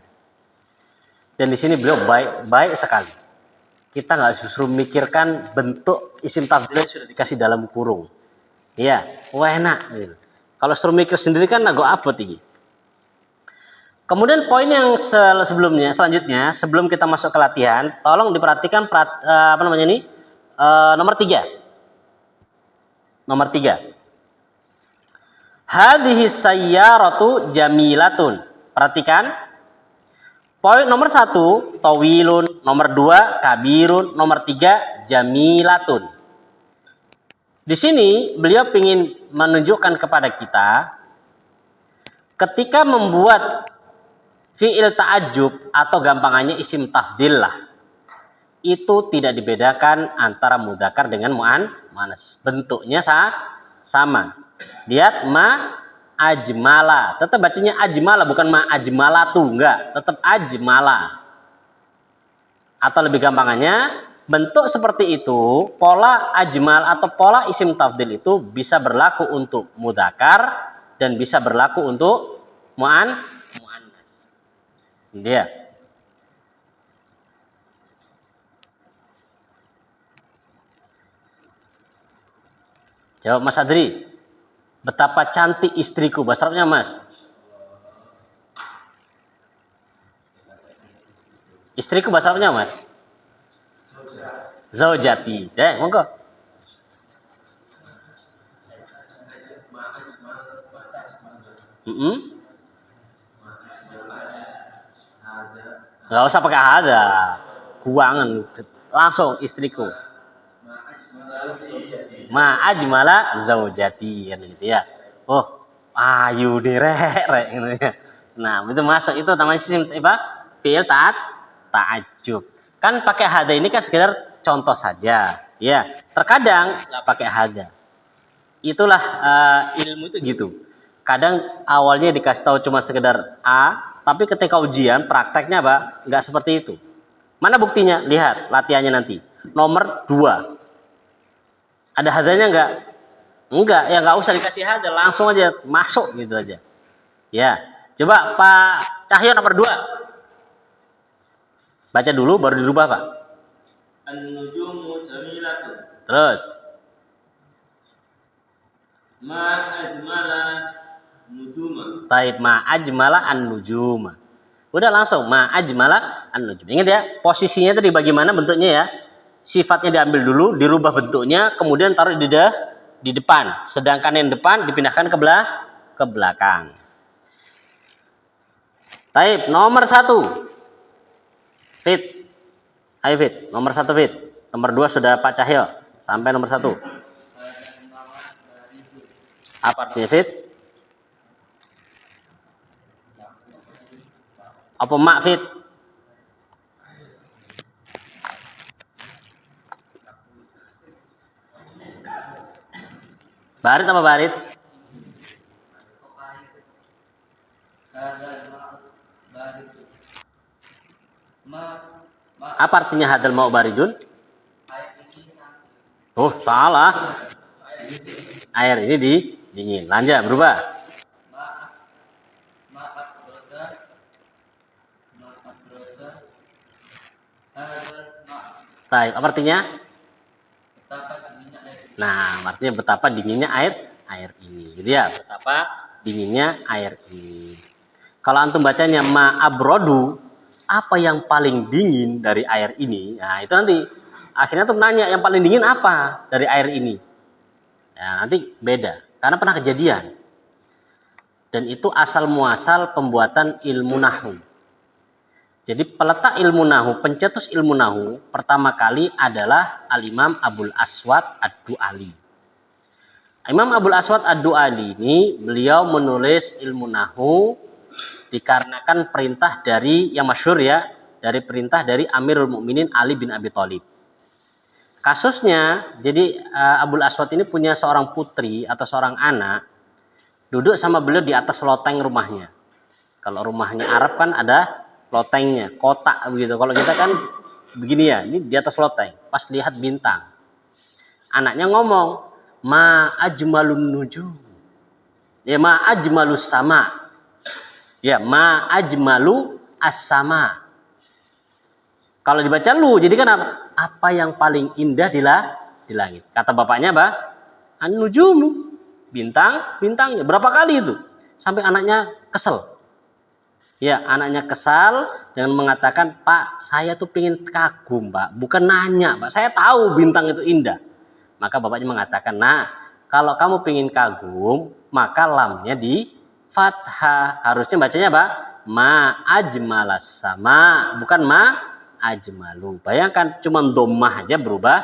Speaker 1: Dan di sini beliau baik sekali. Kita nggak justru mikirkan bentuk isim tafdil yang sudah dikasih dalam kurung. Iya, enak. Gitu. Kalau suruh mikir sendiri kan nago apa tinggi. Kemudian poin yang selanjutnya, sebelum kita masuk ke latihan, tolong diperhatikan nomor 3. Nomor 3. Hadhihi sayyaratu jamilatun. Perhatikan. Poin nomor 1, tawilun. Nomor 2, kabirun. Nomor 3, jamilatun. Di sini beliau ingin menunjukkan kepada kita ketika membuat fi'il ta'ajjub atau gampangannya isim tafdil lah, itu tidak dibedakan antara mudzakkar dengan muannas. Bentuknya sama. Lihat ma ajmala, tetap bacanya ajmala, bukan ma ajmalatu, enggak, tetap ajmala. Atau lebih gampangannya, bentuk seperti itu, pola ajmal atau pola isim tafdil itu bisa berlaku untuk mudzakkar dan bisa berlaku untuk muannas. Dia. Jawab Mas Adri. Betapa cantik istriku. Bahasa Arabnya, Mas. Istriku bahasa Arabnya, Mas. Zaujati. Monggo. Nggak usah pakai ada. Kuangan. Langsung istriku. Ma ajmala zaujati, gitu ya. Oh, ayu direk gitu ya. Nah, itu masuk, itu namanya isim apa? Fi'il ta'ajjub. Kan pakai hada ini kan sekedar contoh saja, ya. Terkadang nggak pakai hada. Itulah ilmu itu gitu. Kadang awalnya dikasih tahu cuma sekedar A, tapi ketika ujian prakteknya apa? Nggak seperti itu. Mana buktinya? Lihat latihannya nanti. Nomor 2. Ada hadanya enggak? Enggak, ya enggak usah dikasih hada, langsung aja masuk gitu aja. Ya. Coba Pak Cahyo nomor 2. Baca dulu baru dirubah, Pak. An-nujumu jamilatun. Terus. Ma ajmala nujuma. Taib ma ajmala an-nujuma. Udah langsung ma ajmala an-nujum. Ingat ya, posisinya tadi bagaimana bentuknya ya? Sifatnya diambil dulu, dirubah bentuknya, kemudian taruh di depan. Sedangkan yang depan dipindahkan ke belakang. Taib, nomor 1. Fit. Ayo Fit, nomor 1 Fit. Nomor 2 sudah Pak Cahyo. Sampai nomor 1. Apa artinya Fit? Apa mak Fit? Barit apa barit? Apa artinya hadal mau baridun? Oh, salah. Air ini dingin. Lanjut, berubah. Baik, apa artinya? Nah, artinya betapa dinginnya air ini. Gitu ya, betapa dinginnya air ini. Kalau antum bacanya ma'abrodu, apa yang paling dingin dari air ini? Nah, itu nanti akhirnya tuh nanya yang paling dingin apa dari air ini. Nah, nanti beda karena pernah kejadian. Dan itu asal muasal pembuatan ilmu nahwu. Jadi peletak ilmu nahwu, pencetus ilmu nahwu pertama kali adalah Al-Imam Abul Aswad Ad-Du'ali. Imam Abul Aswad Ad-Du'ali ini beliau menulis ilmu nahwu dikarenakan perintah dari yang masyhur ya, dari perintah dari Amirul Mukminin Ali bin Abi Thalib. Kasusnya, jadi Abul Aswad ini punya seorang putri atau seorang anak duduk sama beliau di atas loteng rumahnya. Kalau rumahnya Arab kan ada lotengnya, kotak begitu. Kalau kita kan begini ya, ini di atas loteng. Pas lihat bintang, anaknya ngomong, ma ajmalun nujum. Ya ma ajmalus sama. Ya ma ajmalu as-sama. Kalau dibaca lu, jadi kan apa yang paling indah di langit. Kata bapaknya apa? An-nujumu. Bintangnya. Berapa kali itu? Sampai anaknya kesel. Ya, anaknya kesal dengan mengatakan, Pak, saya tuh pengen kagum, Pak. Bukan nanya, Pak. Saya tahu bintang itu indah. Maka bapaknya mengatakan, nah, Kalau kamu pingin kagum, maka lamnya di fathah. Harusnya bacanya apa? Ma ajmalas sama, bukan ma ajmalu. Bayangkan cuma dhammah aja berubah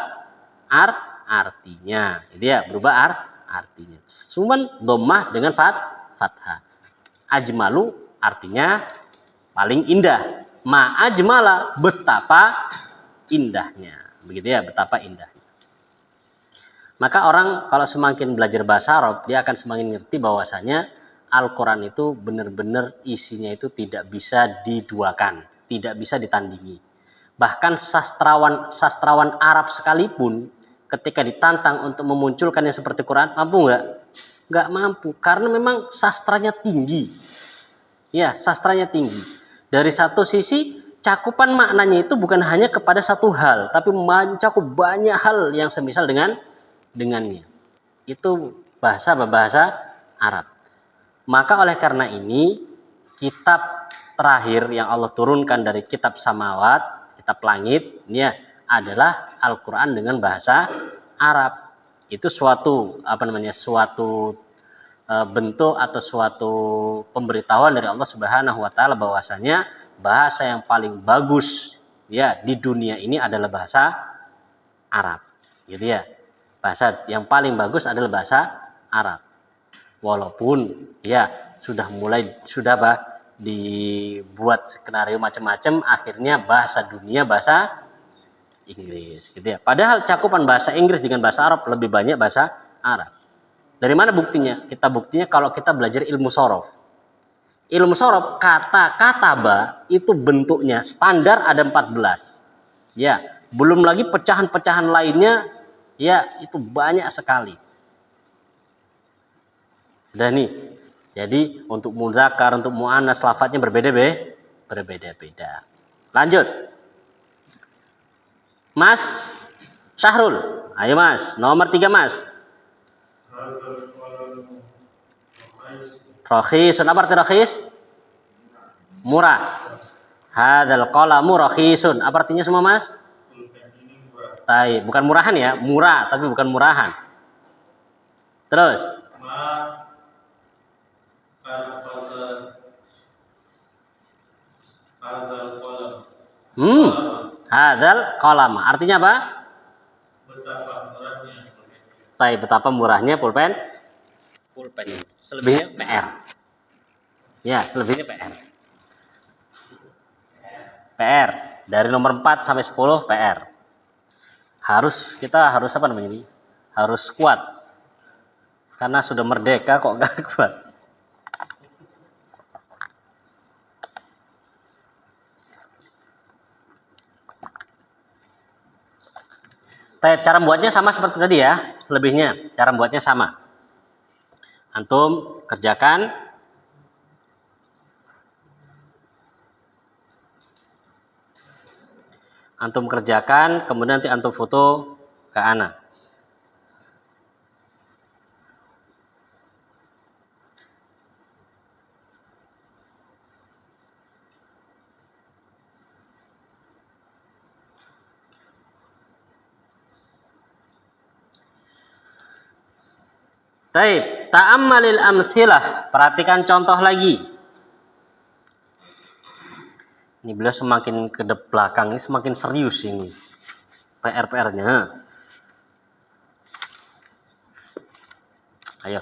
Speaker 1: artinya. Itu ya, berubah artinya. Cuman dhammah dengan fathah. Ajmalu artinya paling indah. Ma ajmala, betapa indahnya. Begitu ya, betapa indahnya. Maka orang kalau semakin belajar bahasa Arab, dia akan semakin ngerti bahwasanya Al-Quran itu benar-benar isinya itu tidak bisa diduakan, tidak bisa ditandingi. Bahkan sastrawan Arab sekalipun ketika ditantang untuk memunculkan yang seperti Quran, mampu nggak? Nggak mampu, karena memang sastranya tinggi. Ya, sastranya tinggi. Dari satu sisi, cakupan maknanya itu bukan hanya kepada satu hal, tapi mencakup banyak hal yang semisal dengannya. Itu bahasa Arab. Maka oleh karena ini, kitab terakhir yang Allah turunkan dari kitab samawat, kitab langit, ini ya, adalah Al-Quran dengan bahasa Arab. Itu suatu bentuk atau suatu pemberitahuan dari Allah Subhanahu wa taala bahwasanya bahasa yang paling bagus ya di dunia ini adalah bahasa Arab. Gitu ya. Bahasa yang paling bagus adalah bahasa Arab. Walaupun ya sudah dibuat skenario macam-macam, akhirnya bahasa dunia bahasa Inggris gitu ya. Padahal cakupan bahasa Inggris dengan bahasa Arab lebih banyak bahasa Arab. Dari mana buktinya? Kita buktinya kalau kita belajar ilmu sorof. Ilmu sorof, kata kataba itu bentuknya standar ada 14. Ya, belum lagi pecahan-pecahan lainnya, ya itu banyak sekali. Sudah nih. Jadi untuk muzakkar, untuk muannas lafadznya berbeda-beda. Lanjut. Mas Syahrul. Ayo Mas, nomor 3 Mas. Rakhisun, apa arti rakhis? Murah. Hadzal qalamu rakhisun. Apa artinya semua Mas? Bukan murahan ya, murah, tapi bukan murahan. Terus. Hadzal qalam. Artinya apa? Betapa murahnya pulpen. Selebihnya PR. Ya, selebihnya PR. PR. Dari nomor 4 sampai 10 PR. Kita harus apa namanya ini? Harus kuat. Karena sudah merdeka kok gak kuat. Cara buatnya sama seperti tadi ya. Selebihnya cara buatnya sama. Antum kerjakan. Kemudian nanti antum foto ke ana. Ta'ammalil amtsilah. Perhatikan contoh lagi. Ini beliau semakin ke belakang ini semakin serius ini. PR-nya. Ayo,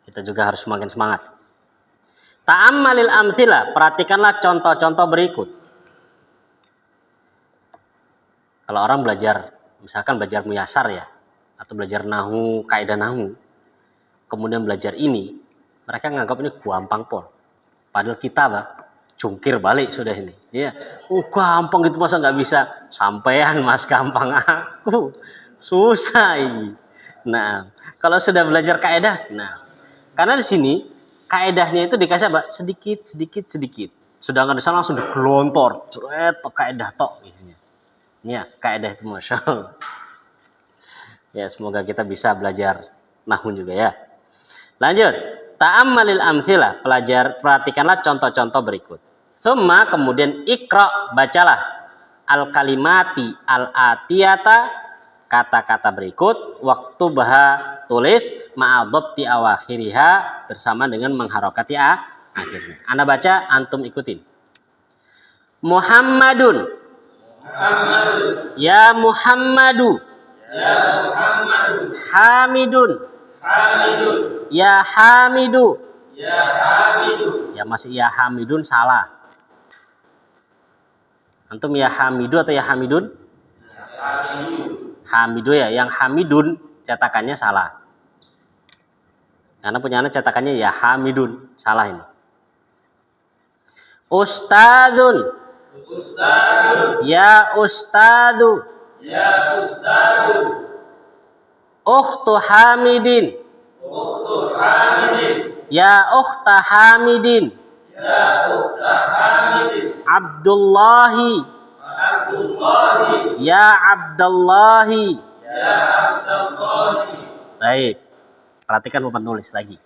Speaker 1: kita juga harus semakin semangat. Ta'ammalil amtsilah. Perhatikanlah contoh-contoh berikut. Kalau orang misalkan belajar muyasar ya, atau belajar nahu, kaidah nahu, kemudian belajar ini, mereka nganggap ini gampang pol. Padahal kita jungkir balik sudah ini. Ya, gampang gitu masa nggak bisa. Sampean Mas gampang aku, susah ini. Nah, kalau sudah belajar kaidah, karena di sini kaidahnya itu dikasih apa? Sedikit. Sedangkan di sana langsung digelontor, kaidah tok. Ya, kaidah itu masya Allah. Ya, semoga kita bisa belajar nahwu juga ya. Lanjut, ta'ammalil amtsilah, perhatikanlah contoh-contoh berikut. Summa kemudian ikra, bacalah al kalimati al atiyata kata-kata berikut waktu tulis ma'adhabti awakhiriha bersama dengan mengharokati akhirnya. Anda baca, antum ikutin. Muhammadun. Ya Muhammadu. Hamidun. Ya Hamidu. Ya masih ya Hamidun salah. Antum ya Hamidu atau ya Hamidun? Hamidu ya, yang Hamidun cetakannya salah. Karena punya anak cetakannya ya Hamidun, salah ini. Ustadzun. Ya Ustadu. Ukhtu Hamidin. Ya Ukhta Hamidin. Abdullahi. Ya Abdullahi. Baik. Perhatikan papan tulis lagi.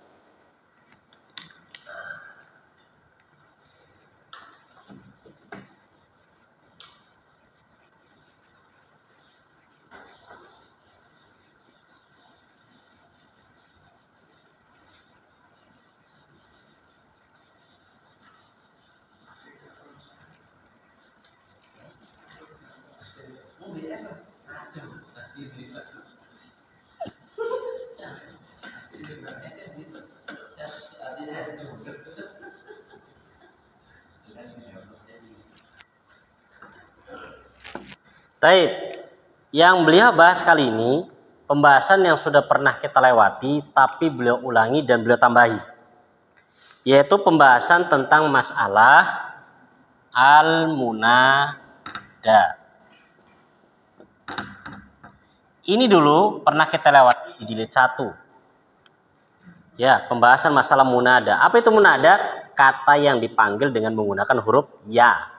Speaker 1: Baik, yang beliau bahas kali ini pembahasan yang sudah pernah kita lewati tapi beliau ulangi dan beliau tambahi, yaitu pembahasan tentang masalah al-munada. Ini dulu pernah kita lewati di jilid 1. Ya, pembahasan masalah munada. Apa itu munada? Kata yang dipanggil dengan menggunakan huruf ya.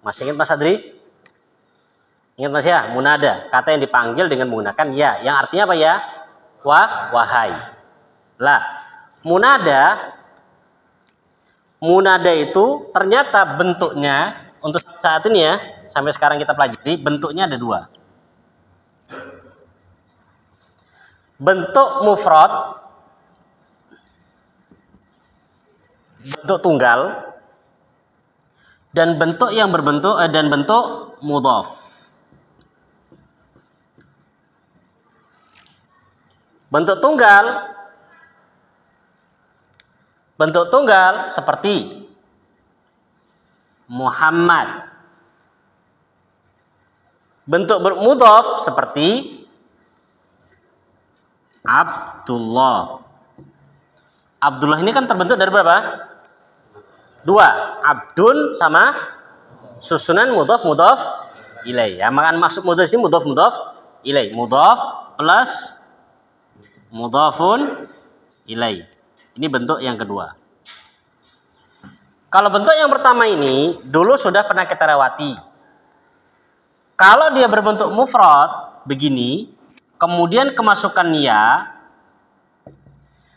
Speaker 1: Masih ingat Mas Adri? Ingat Mas ya, munada, kata yang dipanggil dengan menggunakan ya, yang artinya apa ya? Wahai. Lah, munada itu ternyata bentuknya untuk saat ini ya, sampai sekarang kita pelajari, bentuknya ada 2. Bentuk mufrad, bentuk tunggal, dan bentuk yang berbentuk dan bentuk mudhaf. Bentuk tunggal seperti Muhammad. Bentuk mudhaf seperti Abdullah. Abdullah ini kan terbentuk dari berapa? 2. Abdun sama susunan mudhaf ilaih. Ya, maka maksud mudhaf ini mudhaf ilaih. Mudhaf plus mudhafun ilaih. Ini bentuk yang kedua. Kalau bentuk yang pertama ini dulu sudah pernah kita lewati. Kalau dia berbentuk mufrad begini, kemudian kemasukan ya,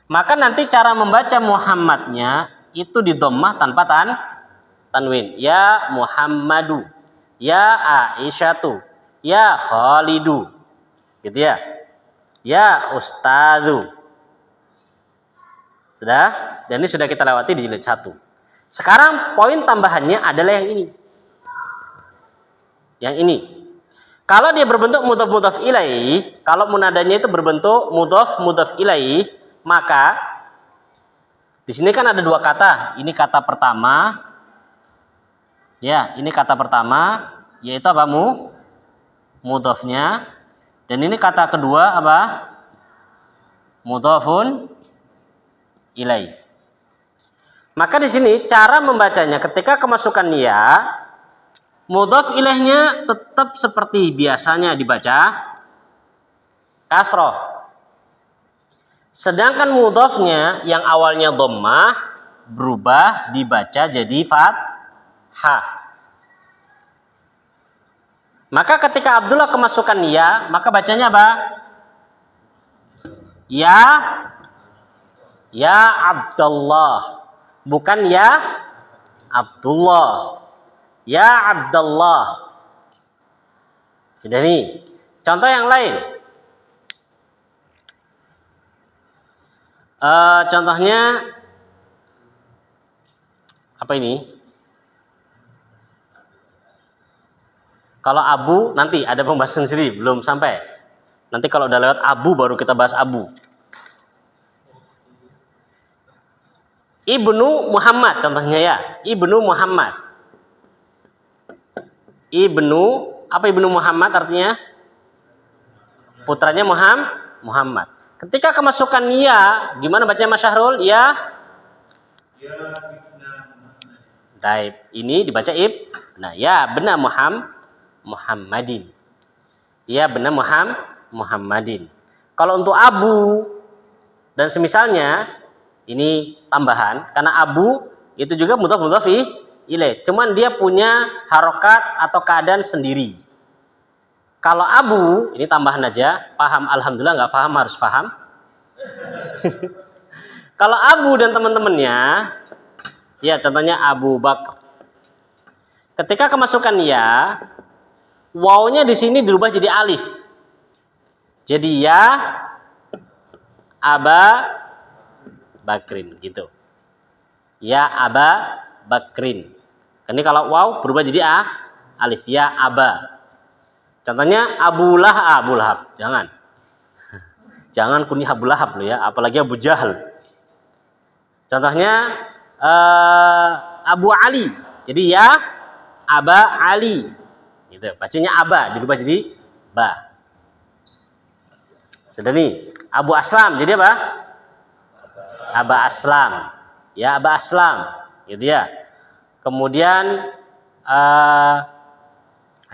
Speaker 1: maka nanti cara membaca Muhammadnya itu di dhammah tanpa tanwin. Ya Muhammadu, ya Aisyatu, ya Khalidu. Gitu ya. Ya Ustadzu. Sudah? Dan ini sudah kita lewati di jilid 1. Sekarang poin tambahannya adalah yang ini. Yang ini. Kalau dia berbentuk mudhaf ilaih, kalau munadanya itu berbentuk mudhaf ilaih, maka di sini kan ada 2 kata. Ini kata pertama. Ya, ini kata pertama yaitu apa? Mudhafnya. Dan ini kata kedua apa? Mudhafun ilaih. Maka di sini cara membacanya ketika kemasukan ya, mudhaf ilaihnya tetap seperti biasanya dibaca kasroh. Sedangkan mudhafnya yang awalnya dhammah berubah dibaca jadi fathah. Maka ketika Abdullah kemasukan ya, maka bacanya apa? Ya Abdullah. Bukan ya Abdullah. Ya Abdullah. Sudah nih. Contoh yang lain. Contohnya apa ini? Kalau abu nanti ada pembahasan sendiri, belum sampai. Nanti kalau udah lewat abu baru kita bahas abu. Ibnu Muhammad contohnya ya. Ibnu Muhammad. Apa Ibnu Muhammad artinya? Putranya Muhammad. Ketika kemasukan ya, gimana bacanya Mas Syahrul? Ya. Baik, ini dibaca Nah, ya benar Muhammadin. Ya benar Muhammadin. Kalau untuk abu dan semisalnya ini tambahan karena abu itu juga mudhaf ilaih. Cuman dia punya harokat atau keadaan sendiri. Kalau abu ini tambahan aja, paham alhamdulillah, nggak paham harus paham. Kalau abu dan teman-temannya, ya contohnya Abu Bakar. Ketika kemasukan ya, wawnya di sini dirubah jadi alif. Jadi ya Aba Bakrin gitu. Ya Aba Bakrin. Ini kalau waw berubah jadi alif. Ya Aba. Contohnya Abu Lahab. Jangan. Jangan kunyah Abu Lahab loh ya. Apalagi Abu Jahal. Contohnya Abu Ali. Jadi ya Aba Ali. Gitu. Bacanya Aba. Dirubah jadi Ba. Sudah nih. Abu Aslam. Jadi apa? Aba Aslam. Ya Aba Aslam. Gitu ya. Kemudian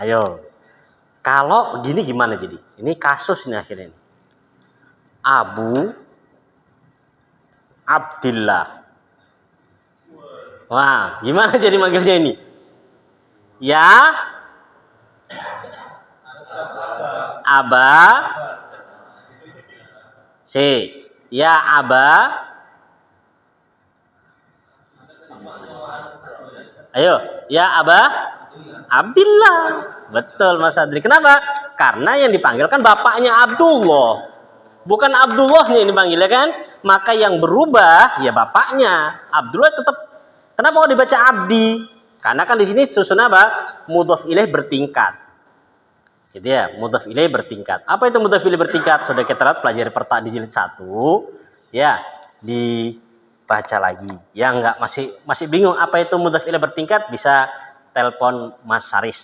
Speaker 1: ayo. Kalau gini gimana jadi? Ini kasus nih akhirnya. Abu Abdillah. Wah, gimana jadi manggilnya ini? Ya Aba Ya Aba. Ayo, ya Aba Abdillah. Betul Mas Adri. Kenapa? Karena yang dipanggil kan bapaknya Abdullah. Bukan Abdullahnya yang dipanggil ya kan? Maka yang berubah ya bapaknya. Abdullah tetap. Kenapa kok dibaca Abdi? Karena kan di sini susun apa? Mudhaf ilaih bertingkat. Jadi ya, mudhaf ilaih bertingkat. Apa itu mudhaf ilaih bertingkat? Sudah kita lihat pelajari di jilid 1. Ya, dibaca lagi. Yang enggak masih bingung apa itu mudhaf ilaih bertingkat, bisa telepon Mas Saris.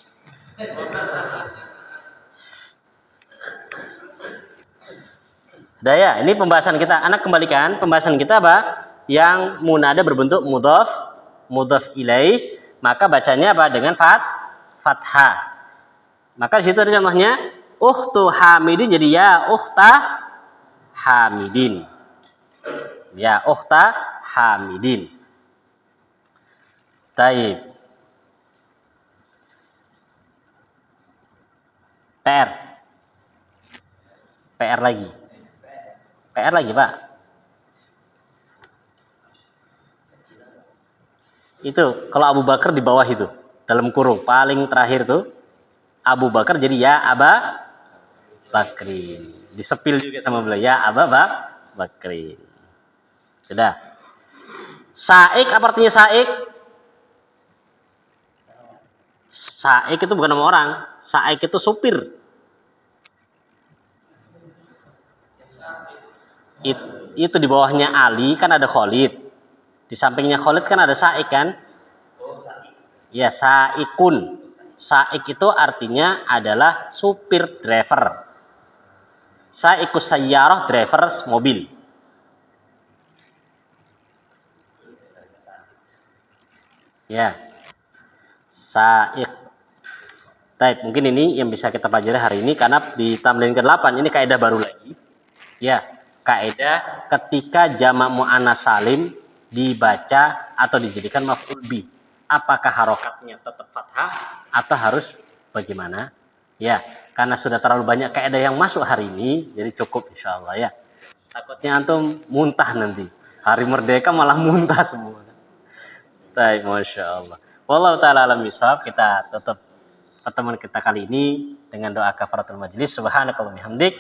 Speaker 1: Udah ya, ini pembahasan kita. Anak kembalikan, pembahasan kita apa? Yang munada berbentuk mudhaf ilaih, maka bacanya apa? Dengan fathah. Maka di situ ada contohnya ukhtu Hamidin, jadi ya ukhta Hamidin. Ya ukhta Hamidin. Taib. PR lagi. PR lagi, Pak. Itu kalau Abu Bakar di bawah itu, dalam kurung paling terakhir tuh Abu Bakar jadi ya Aba Bakrin. Disepil juga sama beliau ya Aba Bakrin. Sudah. Saik apa artinya saik? Saik itu bukan nama orang. Saik itu supir. Itu di bawahnya Ali kan ada Khalid. Di sampingnya Khalid kan ada Saik kan? Ya, Saikun. Saik itu artinya adalah supir driver. Saikus sayyarah, driver mobil. Ya. Saik. Baik, mungkin ini yang bisa kita pelajari hari ini karena di tamrin ke-8 ini kaidah baru lagi. Ya, kaidah ketika jamak muannats salim dibaca atau dijadikan maf'ul bi. Apakah harokatnya tetap fathah atau harus bagaimana? Ya, karena sudah terlalu banyak kaidah yang masuk hari ini, jadi cukup insyaallah ya. Takutnya antum muntah nanti. Hari merdeka malah muntah semua. Baik, Masya Allah. Wallahu ta'ala alam bisawab, kita tutup pertemuan kita kali ini dengan doa kafaratul majelis. Subhanakallahumma hamdik.